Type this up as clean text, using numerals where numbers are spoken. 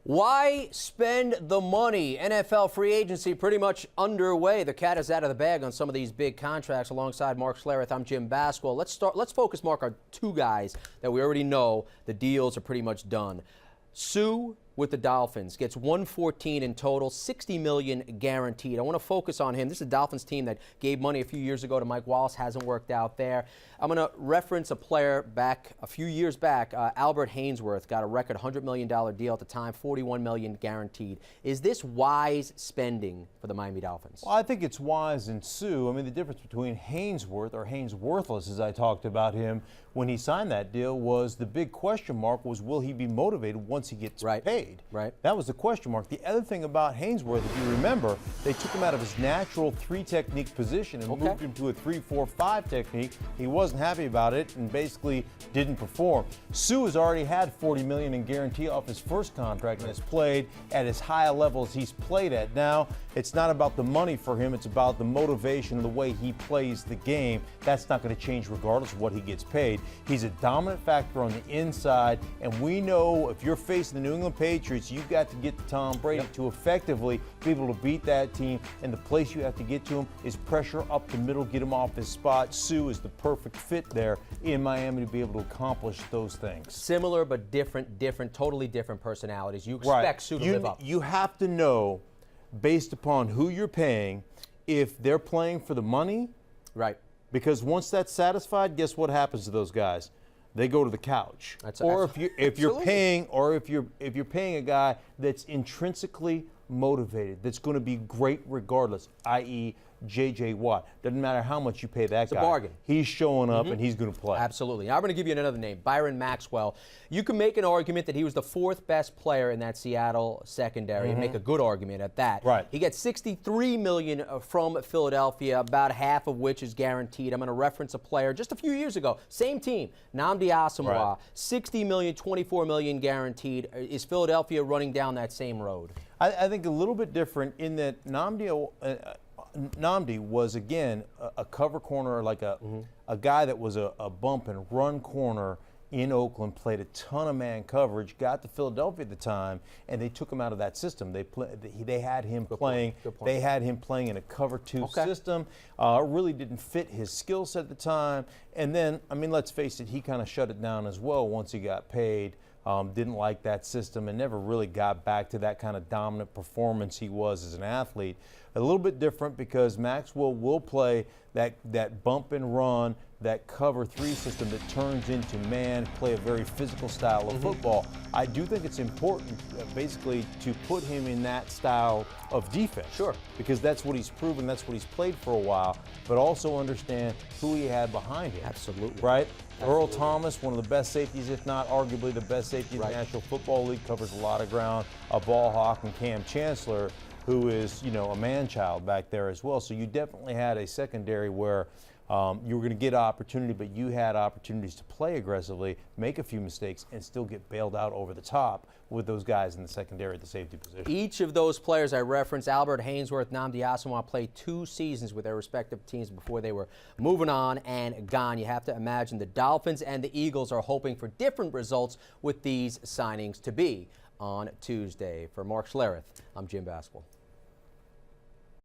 Why spend the money? NFL free agency pretty much underway. The cat is out of the bag on some of these big contracts. Alongside Mark Schlereth, I'm Jim Basquil. Let's focus, Mark, on two guys that we already know the deals are pretty much done. Sue with the Dolphins gets $114 in total, $60 million guaranteed. I want to focus on him. This is a Dolphins team that gave money a few years ago to Mike Wallace. Hasn't worked out there. I'm going to reference a player back a few years back. Albert Haynesworth got a record $100 million deal at the time, $41 million guaranteed. Is this wise spending for the Miami Dolphins? Well, I think it's wise in Sue. I mean, the difference between Haynesworth, or Haynesworthless as I talked about him when he signed that deal, was the big question mark was, will he be motivated once he gets paid? Right. That was the question mark. The other thing about Haynesworth, if you remember, they took him out of his natural three-technique position and moved him to a 3-4-5 technique. He wasn't happy about it and basically didn't perform. Sue has already had $40 million in guarantee off his first contract and has played at as high a level as he's played at. Now, it's not about the money for him. It's about the motivation and the way he plays the game. That's not going to change regardless of what he gets paid. He's a dominant factor on the inside, and we know if you're facing the New England Patriots, you've got to get to Tom Brady to effectively be able to beat that team, and the place you have to get to him is pressure up the middle, get him off his spot. Sue is the perfect fit there in Miami to be able to accomplish those things. Similar but different, totally different personalities. You expect Sue to live up. You have to know, based upon who you're paying, if they're playing for the money. Right. Because once that's satisfied, guess what happens to those guys? They go to the couch. If you're paying a guy that's intrinsically motivated, that's going to be great regardless, i.e. J.J. Watt. Doesn't matter how much you pay that guy. It's a bargain. He's showing up and he's going to play. Absolutely. Now, I'm going to give you another name, Byron Maxwell. You can make an argument that he was the fourth best player in that Seattle secondary and make a good argument at that. Right. He gets $63 million from Philadelphia, about half of which is guaranteed. I'm going to reference a player just a few years ago, same team, Nnamdi Asomugha, $60 million, $24 million guaranteed. Is Philadelphia running down that same road? I think a little bit different in that Nnamdi was, again, a cover corner, like a guy that was a bump and run corner in Oakland, played a ton of man coverage, got to Philadelphia at the time, and they took him out of that system. They had him playing. They had him playing in a cover two system. Really didn't fit his skill set at the time. And then, I mean, let's face it, he kind of shut it down as well once he got paid. Didn't like that system and never really got back to that kind of dominant performance he was as an athlete. A little bit different because Maxwell will play that bump and run, that cover three system that turns into man, play a very physical style of football. I do think it's important basically to put him in that style of defense. Sure. Because that's what he's proven, that's what he's played for a while, but also understand who he had behind him. Absolutely. Right? Earl Thomas, one of the best safeties, if not arguably the best safety in the National Football League, covers a lot of ground. A ball hawk, and Cam Chancellor, who is, a man-child back there as well. So you definitely had a secondary where you were going to get opportunity, but you had opportunities to play aggressively, make a few mistakes, and still get bailed out over the top with those guys in the secondary at the safety position. Each of those players I referenced, Albert Haynesworth, Nnamdi Asomugha, played 2 seasons with their respective teams before they were moving on and gone. You have to imagine the Dolphins and the Eagles are hoping for different results with these signings to be on Tuesday. For Mark Schlereth, I'm Jim Basquil.